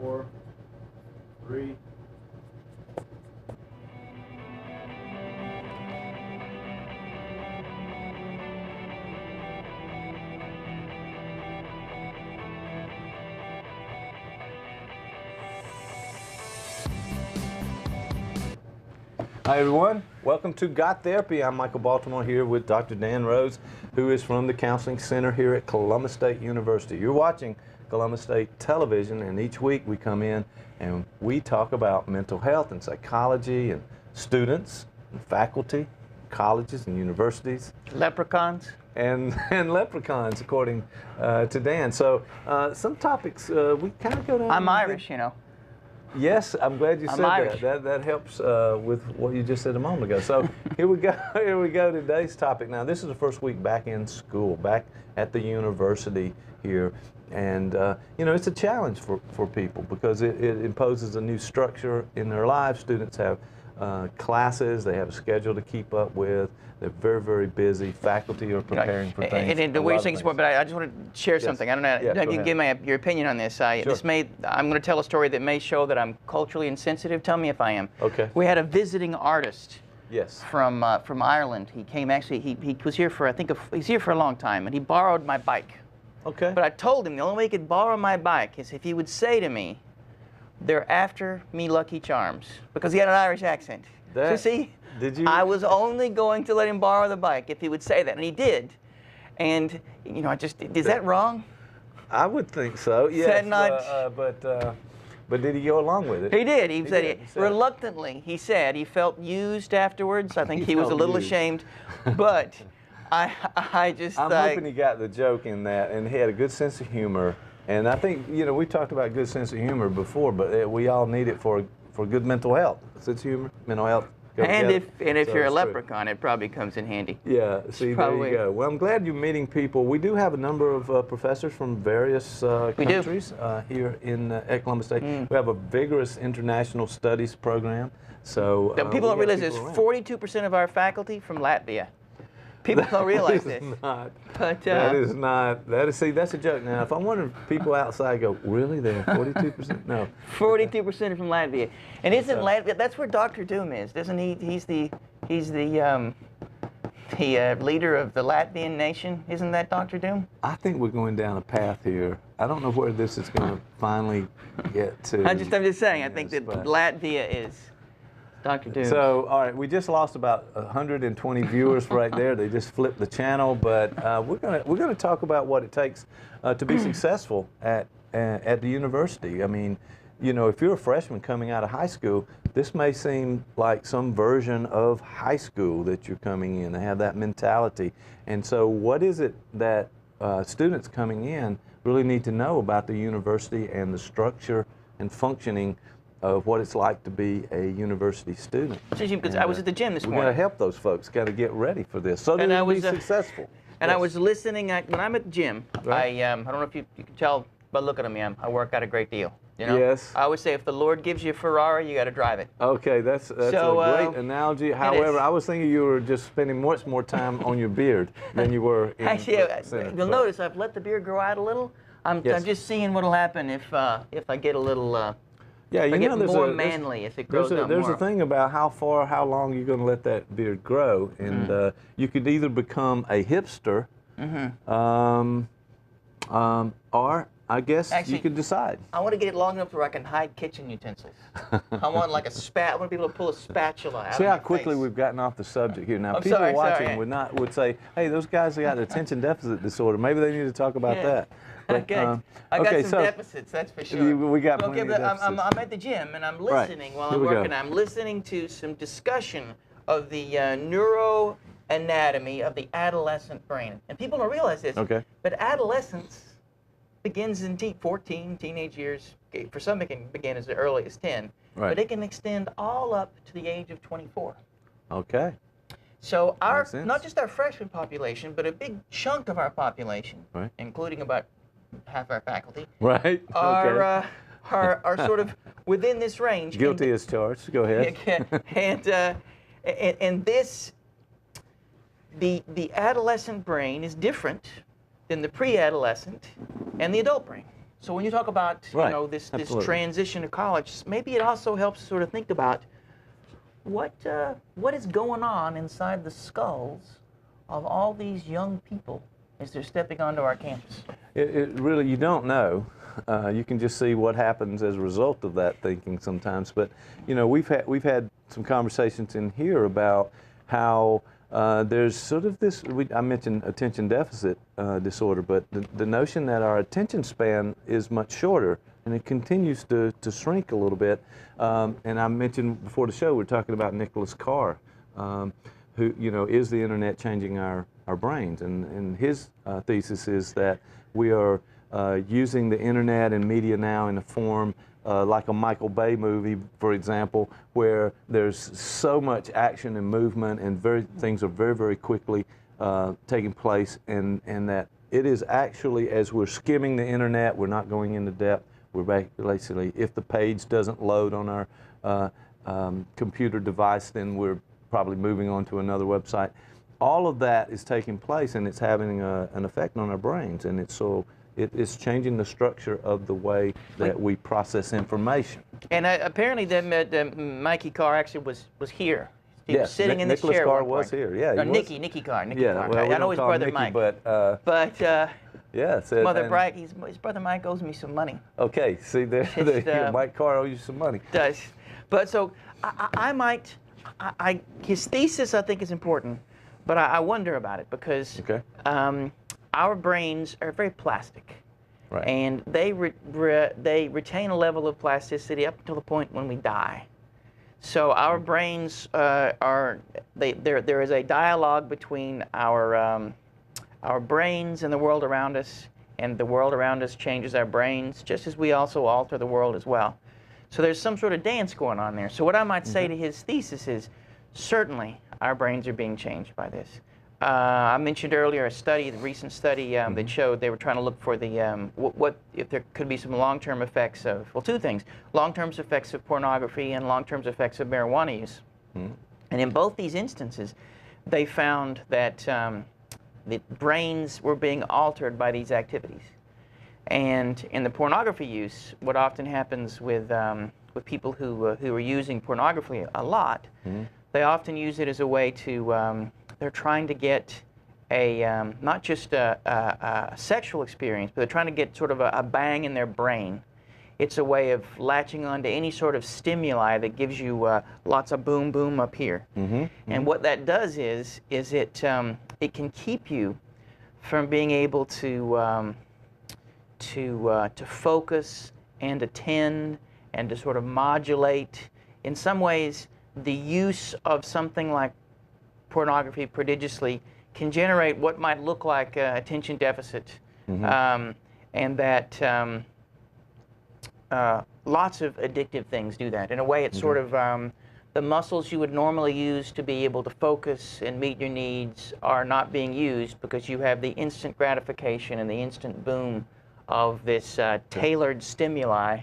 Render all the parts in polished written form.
4, 3. Hi everyone, welcome to Got Therapy. I'm Michael Baltimore here with Dr. Dan Rose, who is from the Counseling Center here at Columbus State University. You're watching Columbus State Television, and each week we come in and we talk about mental health and psychology and students and faculty, colleges and universities. Leprechauns. And leprechauns, according to Dan. So some topics we kind of go down. I'm Irish, you know. Yes, I'm glad you said Irish. that. That helps with what you just said a moment ago. So here we go. Here we go. Today's topic. Now, this is the first week back in school, back at the university here, and you know, it's a challenge for people because it imposes a new structure in their lives. Students have classes. They have a schedule to keep up with. They're very, very busy. Faculty are preparing for things. And the weird thing is, but I just want to share something. I don't know. Yeah, You can give me your opinion on this. Sure. I'm going to tell a story that may show that I'm culturally insensitive. Tell me if I am. Okay. We had a visiting artist. Yes. From Ireland. He came actually. He was here for he's here for a long time, and he borrowed my bike. Okay. But I told him the only way he could borrow my bike is if he would say to me, "They're after me Lucky Charms," because he had an Irish accent. So see. Did you? I was only going to let him borrow the bike if he would say that, and he did. And you know, is that wrong? I would think so. Yes. But did he go along with it? He did. He said reluctantly. He said he felt used afterwards. I think he was a little ashamed, but I'm hoping he got the joke in that, and he had a good sense of humor. And I think, you know, we talked about good sense of humor before, but we all need it for good mental health. Sense of humor, mental health. And if you're a leprechaun, it probably comes in handy. Yeah, see, there you go. Well, I'm glad you're meeting people. We do have a number of professors from various countries here at Columbus State. We have a vigorous international studies program. So people don't realize there's 42% of our faculty from Latvia. People don't realize this. Not, but, that is not. See, that's a joke. Now, if I wonder if people outside go, really, they're 42%? No. 42% are from Latvia, and isn't Latvia? That's where Dr. Doom is, doesn't he? He's the leader of the Latvian nation. Isn't that Dr. Doom? I think we're going down a path here. I don't know where this is going to finally get to. I'm just saying. I think that Latvia is Dr. Doom. So, all right, we just lost about 120 viewers right there. They just flipped the channel, but we're gonna talk about what it takes to be successful at the university. I mean, you know, if you're a freshman coming out of high school, this may seem like some version of high school that you're coming in. They have that mentality, and so what is it that students coming in really need to know about the university and the structure and functioning of what it's like to be a university student? Because I was at the gym this morning. We got to help those folks. Got to get ready for this so that they'll be successful. And I was listening. When I'm at the gym, I don't know if you can tell by looking at me, I work out a great deal. You know? Yes. I always say, if the Lord gives you a Ferrari, you got to drive it. Okay, that's a great analogy. However, I was thinking you were just spending much more time on your beard than you were in the center. You'll notice I've let the beard grow out a little. I'm just seeing what'll happen if I get a little. Yeah, you know, more manly if it grows out more. There's a thing about how long you're going to let that beard grow, and you could either become a hipster, or I guess you could decide. I want to get it long enough where I can hide kitchen utensils. I want like I want to be able to pull a spatula out. See how quickly we've gotten off the subject here. Now, people watching would say, "Hey, those guys have got attention deficit disorder. Maybe they need to talk about that." But, I got some deficits, that's for sure. We got plenty of deficits. I'm at the gym and I'm listening while I'm working. I'm listening to some discussion of the neuroanatomy of the adolescent brain. And people don't realize this, but adolescence begins in 14, teenage years. For some, it can begin as early as 10, but it can extend all up to the age of 24. Okay. So not just our freshman population, but a big chunk of our population, including about half our faculty, are sort of within this range. Guilty as charged. Go ahead. And this, the adolescent brain is different than the pre-adolescent and the adult brain. So when you talk about this transition to college, maybe it also helps sort of think about what is going on inside the skulls of all these young people as they're stepping onto our campus. It really, you don't know. You can just see what happens as a result of that thinking sometimes. But we've had some conversations in here about how there's sort of this. I mentioned attention deficit disorder, but the notion that our attention span is much shorter, and it continues to shrink a little bit. And I mentioned before the show, we're talking about Nicholas Carr, who is the internet changing our brains, and his thesis is that we are using the internet and media now in a form like a Michael Bay movie, for example, where there's so much action and movement, and things are very, very quickly taking place, and that it is actually, as we're skimming the internet, we're not going into depth. We're basically, if the page doesn't load on our computer device, then we're probably moving on to another website. All of that is taking place, and it's having an effect on our brains, and it's changing the structure of the way that we process information. And apparently, Mikey Carr actually was here. He was sitting in this chair. Nicholas Carr was here. Yeah, no, Nicky Carr. Well, I know his brother Nicky, Mike, but yeah, Mother Bright. His brother Mike owes me some money. Okay, see there, Mike Carr owes you some money. Does, but so his thesis I think is important, but I wonder about it because our brains are very plastic, and they retain a level of plasticity up until the point when we die. So our brains there is a dialogue between our brains and the world around us, and the world around us changes our brains, just as we also alter the world as well. So there's some sort of dance going on there. So what I might say to his thesis is, certainly our brains are being changed by this. I mentioned earlier a recent study that showed they were trying to look for the what if there could be some long-term effects of, well, two things: long-term effects of pornography and long-term effects of marijuana use. And in both these instances, they found that the brains were being altered by these activities. And in the pornography use, what often happens with people who are using pornography a lot, they often use it as a way to they're trying to get a not just a sexual experience, but they're trying to get sort of a bang in their brain. It's a way of latching on to any sort of stimuli that gives you lots of boom boom up here. And what that does is it can keep you from being able to focus and attend and to sort of modulate. In some ways, the use of something like pornography prodigiously can generate what might look like attention deficit, and that lots of addictive things do that. In a way, it's sort of the muscles you would normally use to be able to focus and meet your needs are not being used because you have the instant gratification and the instant boom of this tailored stimuli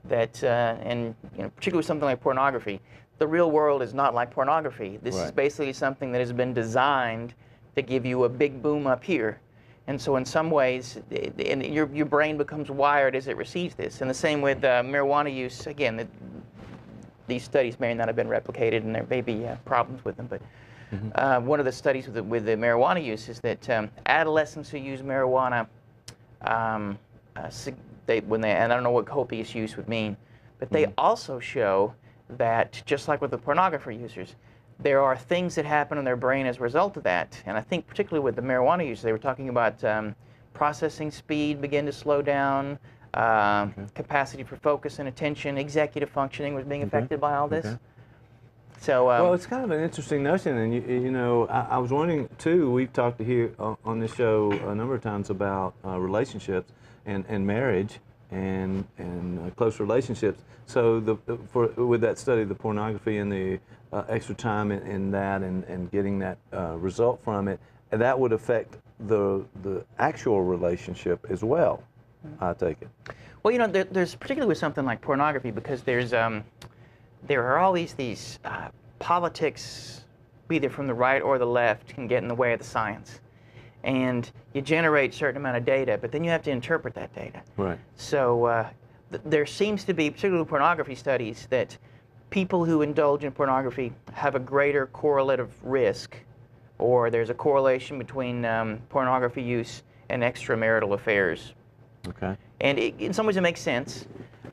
that, and particularly with something like pornography. The real world is not like pornography. This is basically something that has been designed to give you a big boom up here. And so in some ways, your brain becomes wired as it receives this. And the same with marijuana use. Again, these studies may not have been replicated, and there may be problems with them. But one of the studies with the marijuana use is that adolescents who use marijuana, and I don't know what copious use would mean, but they also show that, just like with the pornography users, there are things that happen in their brain as a result of that. And I think particularly with the marijuana users, they were talking about processing speed begin to slow down, capacity for focus and attention, executive functioning was being affected by all this. So, well, it's kind of an interesting notion, and I was wondering too. We've talked here on this show a number of times about relationships and marriage and close relationships. So with that study, the pornography and the extra time in that and getting that result from it, and that would affect the actual relationship as well. I take it. Well, there's particularly with something like pornography, because there are always these politics, either from the right or the left, can get in the way of the science. and you generate a certain amount of data, but then you have to interpret that data. Right. So there seems to be, particularly with pornography studies, that people who indulge in pornography have a greater correlative risk, or there's a correlation between pornography use and extramarital affairs. Okay. And in some ways it makes sense,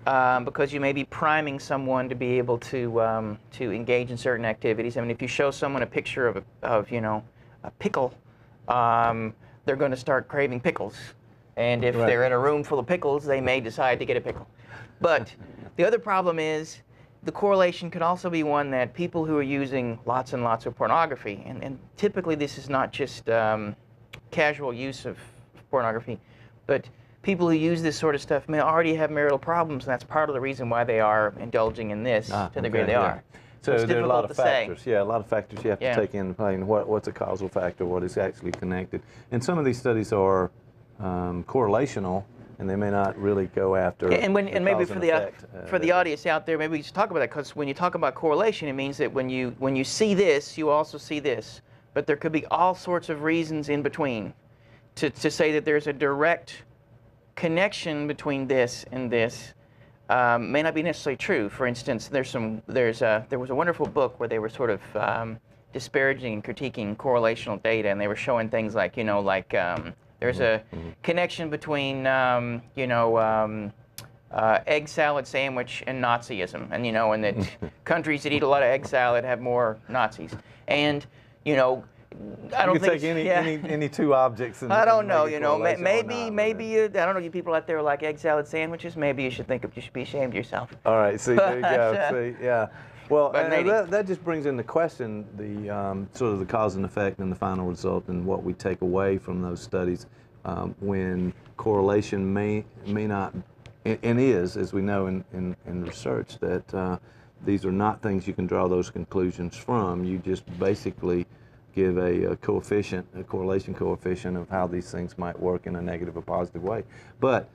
because you may be priming someone to be able to engage in certain activities. I mean, if you show someone a picture of you know, a pickle, they're going to start craving pickles. And if they're in a room full of pickles, they may decide to get a pickle. But the other problem is the correlation could also be one that people who are using lots and lots of pornography, and typically this is not just casual use of pornography, but people who use this sort of stuff may already have marital problems, and that's part of the reason why they are indulging in this to the degree they are. So there are a lot of factors. Say. Yeah, a lot of factors you have to take into play. And what's a causal factor? What is actually connected? And some of these studies are correlational, and they may not really go after. And maybe for the audience out there, maybe we should talk about that, because when you talk about correlation, it means that when you see this, you also see this. But there could be all sorts of reasons in between to say that there's a direct connection between this and this. May not be necessarily true. For instance, there was a wonderful book where they were sort of disparaging and critiquing correlational data, and they were showing things like, you know, like there's a connection between egg salad sandwich and Nazism, and you know, and that countries that eat a lot of egg salad have more Nazis, and you know. I don't think take any two objects. And I don't know. You know, maybe I don't know. You people out there who like egg salad sandwiches. Maybe you should be ashamed of yourself. All right. See, there you go. See, yeah. Well, that just brings into question the sort of the cause and effect and the final result, and what we take away from those studies when correlation may not, and is, as we know in research, that these are not things you can draw those conclusions from. You just basically give a correlation coefficient of how these things might work in a negative or positive way. But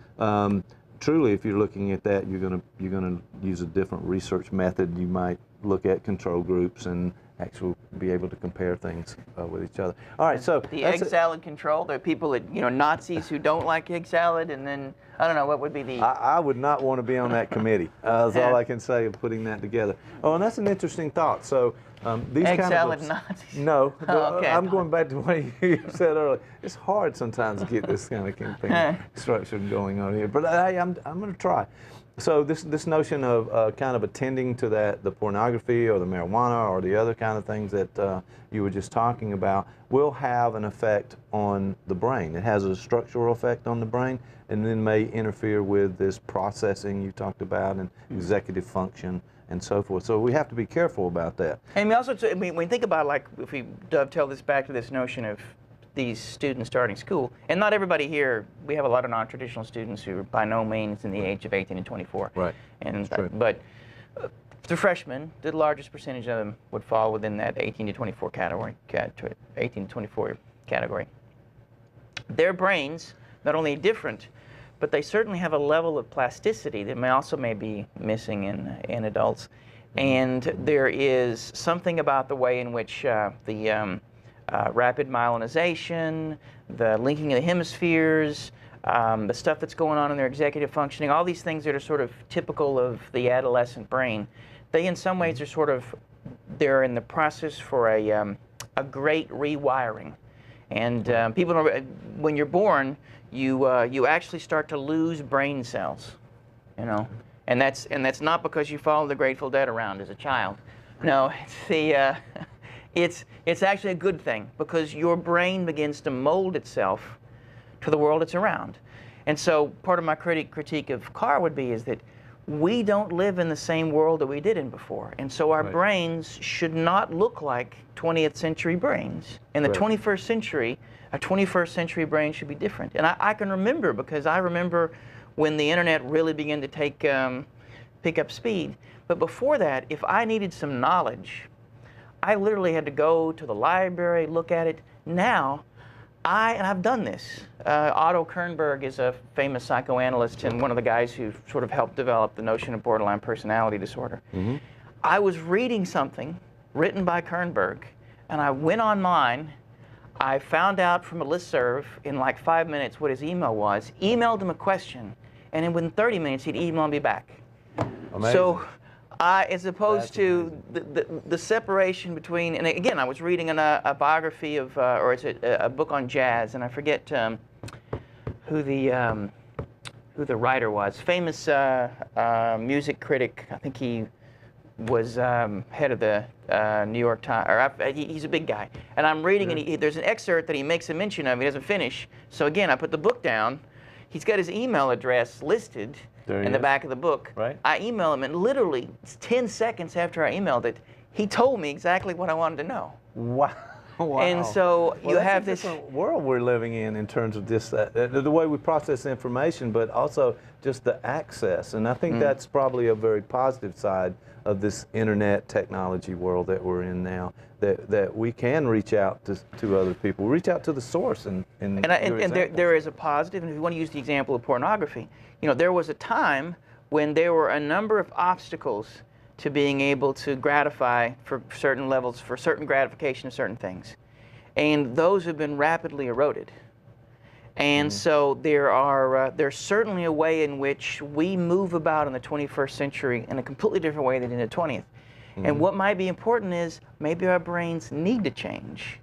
truly, if you're looking at that, you're gonna use a different research method. You might look at control groups and actually be able to compare things with each other. All right, so the egg salad control. There are people that, you know, Nazis who don't like egg salad, and then I don't know what would be the. I would not want to be on that committee. That's all I can say of putting that together. Oh, and that's an interesting thought. So these egg kind salad of Nazis. No, okay. I'm going back to what you said earlier. It's hard sometimes to get this kind of thing structure going on here, but hey, I'm going to try. So this notion of kind of attending to the pornography or the marijuana or the other kind of things that you were just talking about will have an effect on the brain. It has a structural effect on the brain, and then may interfere with this processing you talked about and executive function and so forth. So we have to be careful about that. And we also, when we think about, like, if we dovetail this back to this notion of these students starting school, and not everybody here, we have a lot of non-traditional students who are by no means in the age of 18 and 24. Right. And but the freshmen, the largest percentage of them would fall within that 18 to 24 category. 18 to 24 category. Their brains not only are different, but they certainly have a level of plasticity that may be missing in adults. And there is something about the way in which the rapid myelinization, the linking of the hemispheres, the stuff that's going on in their executive functioning, all these things that are sort of typical of the adolescent brain, they in some ways are sort of, they're in the process for a great rewiring. And people know, when you're born, you actually start to lose brain cells, you know, and that's not because you follow the Grateful Dead around as a child. No, it's actually a good thing, because your brain begins to mold itself to the world it's around. And so part of my critique of Carr would be is that we don't live in the same world that we did in before. And so our brains should not look like 20th century brains. In the 21st century, a 21st century brain should be different. And I can remember, because I remember when the internet really began to pick up speed. But before that, if I needed some knowledge, I literally had to go to the library, look at it. Now, and I've done this. Otto Kernberg is a famous psychoanalyst and one of the guys who sort of helped develop the notion of borderline personality disorder. Mm-hmm. I was reading something written by Kernberg, and I went online. I found out from a listserv in like 5 minutes what his email was, emailed him a question, and then within 30 minutes he'd email me back. Amazing. So, as opposed to the separation between, and again, I was reading a biography of, or it's a book on jazz, and I forget who the writer was. Famous music critic. I think he was head of the New York Times, or he's a big guy. And I'm reading, and there's an excerpt that he makes a mention of. He doesn't finish. So again, I put the book down. He's got his email address listed in the back of the book. Right. I email him, and literally 10 seconds after I emailed it, he told me exactly what I wanted to know. Wow. Wow. And so you have this different world we're living in terms of just the way we process information, but also just the access. And I think that's probably a very positive side of this internet technology world that we're in now, that we can reach out to other people, reach out to the source. And there is a positive, and if you want to use the example of pornography, you know, there was a time when there were a number of obstacles to being able to gratify for certain levels, for certain gratification of certain things. And those have been rapidly eroded. And so there's certainly a way in which we move about in the 21st century in a completely different way than in the 20th. And what might be important is maybe our brains need to change.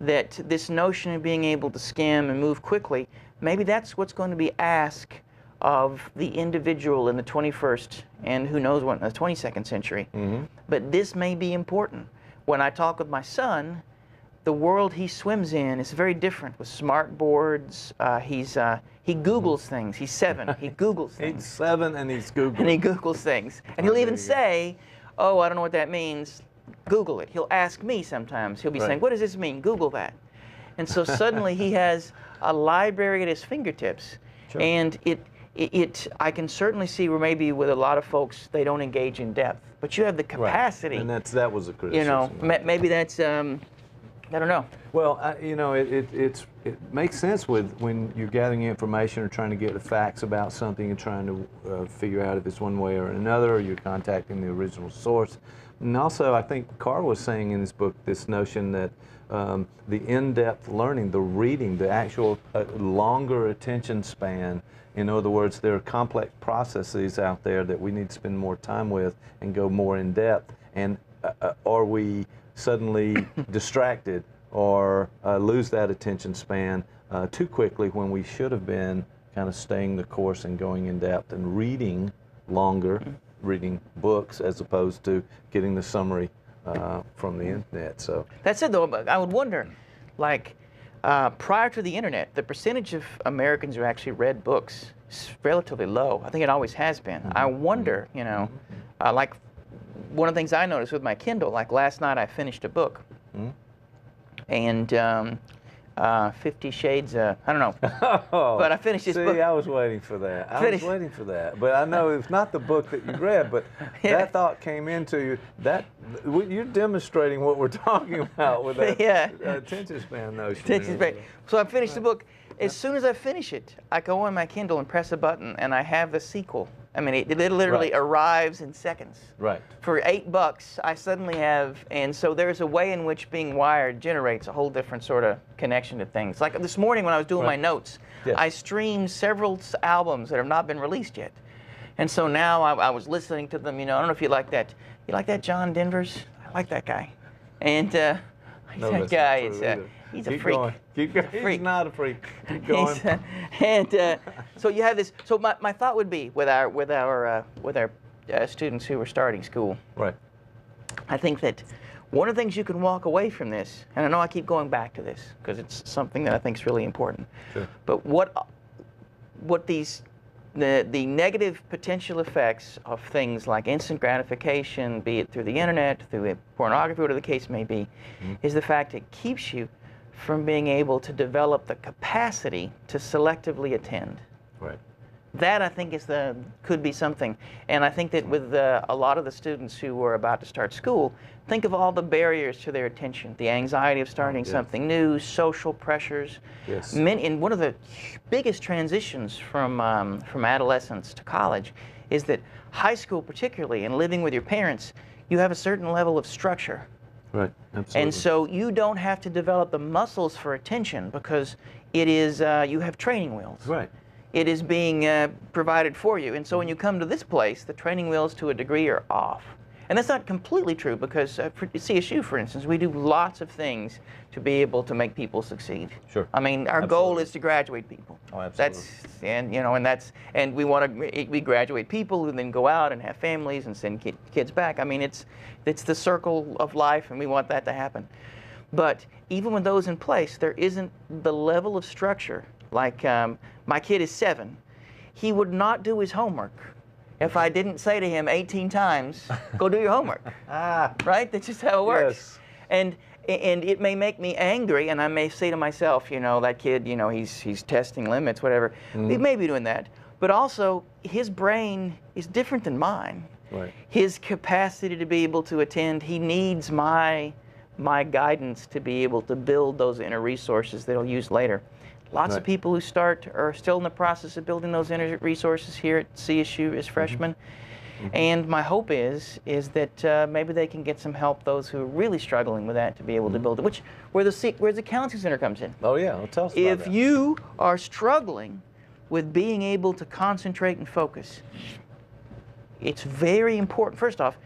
That this notion of being able to skim and move quickly, maybe that's what's going to be asked of the individual in the 21st and who knows what in the 22nd century. But this may be important. When I talk with my son, the world he swims in is very different with smart boards. He Googles things. He's 7. He Googles things. He's 7 and he's Googling. And he Googles things. And he'll even say, oh, I don't know what that means. Google it. He'll ask me sometimes. He'll be saying, what does this mean? Google that. And so suddenly he has a library at his fingertips. Sure. And I can certainly see where maybe with a lot of folks they don't engage in depth, but you have the capacity. And that was a criticism. You know, maybe that's I don't know. Well, you know, it makes sense when you're gathering information or trying to get the facts about something and trying to figure out if it's one way or another, or you're contacting the original source. And also, I think Carl was saying in his book this notion that the in-depth learning, the reading, the actual longer attention span. In other words, there are complex processes out there that we need to spend more time with and go more in depth. And are we suddenly distracted or lose that attention span too quickly when we should have been kind of staying the course and going in depth and reading longer, reading books as opposed to getting the summary from the internet. So that said, though, I would wonder, like, prior to the internet, the percentage of Americans who actually read books is relatively low. I think it always has been. I wonder, you know, like one of the things I noticed with my Kindle, like last night I finished a book, and 50 Shades, I don't know, but I finished this book. See, I was waiting for that. I was waiting for that. But I know it's not the book that you read, but that thought came into you. You're demonstrating what we're talking about with that attention span notion. Attention span. So I finished the book. As soon as I finish it, I go on my Kindle and press a button, and I have the sequel. I mean, it literally arrives in seconds. Right. For $8, I suddenly have, and so there's a way in which being wired generates a whole different sort of connection to things. Like this morning when I was doing my notes, I streamed several albums that have not been released yet. And so now I was listening to them, you know, I don't know if you like that. You like that John Denver's? I like that guy. And that guy is... He's a freak. Keep going. He's not a freak. Keep going. So you have this. So my thought would be with our students who are starting school. Right. I think that one of the things you can walk away from this, and I know I keep going back to this because it's something that I think is really important. Sure. But what the negative potential effects of things like instant gratification, be it through the internet, through pornography, whatever the case may be, is the fact it keeps you from being able to develop the capacity to selectively attend. Right. That, I think, could be something. And I think that with a lot of the students who are about to start school, think of all the barriers to their attention, the anxiety of starting something new, social pressures. Yes. And one of the biggest transitions from adolescence to college is that high school particularly, and living with your parents, you have a certain level of structure. Right, absolutely. And so you don't have to develop the muscles for attention because it is, you have training wheels. Right. It is being provided for you. And so when you come to this place, the training wheels to a degree are off. And that's not completely true because for CSU, for instance, we do lots of things to be able to make people succeed. Sure. I mean, our goal is to graduate people. Oh, absolutely. And we want to, we graduate people who then go out and have families and send kids back. I mean, it's the circle of life, and we want that to happen. But even with those in place, there isn't the level of structure. Like my kid is 7. He would not do his homework if I didn't say to him 18 times, go do your homework. Right? That's just how it works. Yes. And it may make me angry, and I may say to myself, you know, that kid, you know, he's testing limits, whatever. He may be doing that. But also, his brain is different than mine. Right. His capacity to be able to attend, he needs my guidance to be able to build those inner resources that he'll use later. Lots of people who start are still in the process of building those inner resources here at CSU as freshmen. And my hope is that maybe they can get some help, those who are really struggling with that, to be able to build it, where the counseling center comes in. Oh yeah, well, tell us about that. If you are struggling with being able to concentrate and focus, it's very important. First off,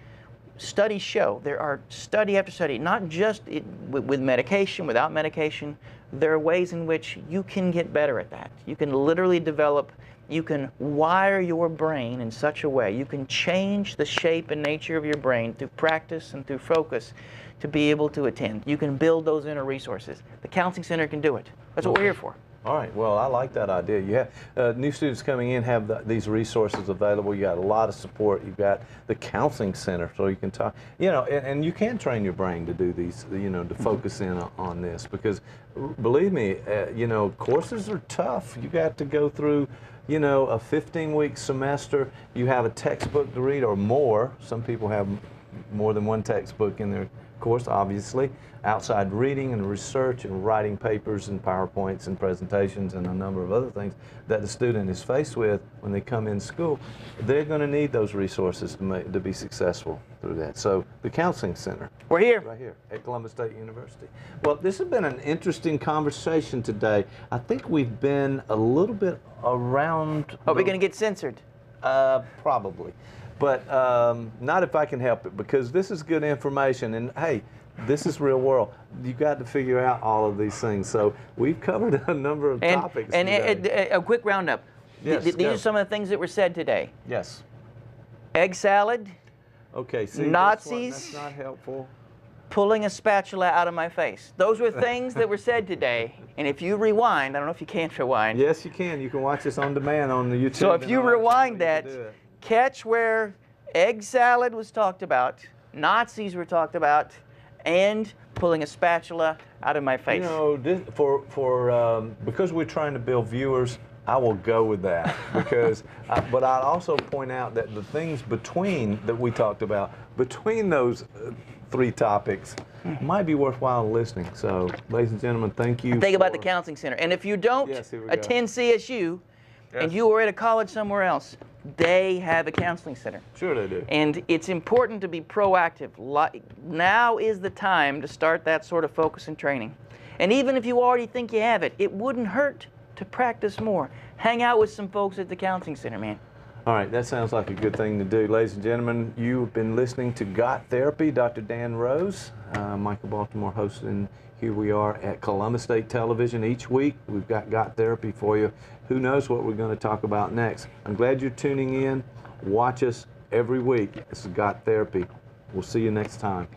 studies show, there are study after study, not just with medication, without medication, there are ways in which you can get better at that. You can literally develop, you can wire your brain in such a way, you can change the shape and nature of your brain through practice and through focus to be able to attend. You can build those inner resources. The counseling center can do it. That's what we're here for. All right, well, I like that idea. You have new students coming in have these resources available. You got a lot of support. You've got the counseling center, so you can talk, you know, and you can train your brain to do these, you know, to focus in on this, because believe me, you know, courses are tough. You got to go through, you know, a 15-week semester. You have a textbook to read or more. Some people have more than one textbook in their course, obviously. Outside reading and research and writing papers and PowerPoints and presentations and a number of other things that the student is faced with when they come in school. They're going to need those resources to be successful through that. So the counseling center. We're here. Right here at Columbus State University. Well, this has been an interesting conversation today. I think we've been a little bit around. Are we going to get censored? Probably. But not if I can help it, because this is good information. And hey, this is real world. You've got to figure out all of these things. So we've covered a number of topics today. A quick roundup. Yes, These are some of the things that were said today. Yes. Egg salad. Okay, see, Nazis. that's not helpful. Pulling a spatula out of my face. Those were things that were said today. And if you rewind, I don't know if you can rewind. Yes, you can. You can watch this on demand on the YouTube. So if you rewind that, catch where egg salad was talked about, Nazis were talked about, and pulling a spatula out of my face. You know, because we're trying to build viewers, I will go with that. Because, but I'd also point out that the things that we talked about, between those 3 topics, might be worthwhile listening. So, ladies and gentlemen, thank you. Think about the counseling center. And if you don't attend CSU, and you are at a college somewhere else, they have a counseling center. Sure they do. And it's important to be proactive. Now is the time to start that sort of focus and training. And even if you already think you have it, it wouldn't hurt to practice more. Hang out with some folks at the counseling center, man. All right, that sounds like a good thing to do. Ladies and gentlemen, you've been listening to GotTherapy, Dr. Dan Rose, Michael Baltimore hosting. Here we are at Columbus State Television. Each week, we've got GotTherapy for you. Who knows what we're going to talk about next? I'm glad you're tuning in. Watch us every week. This is GotTherapy. We'll see you next time.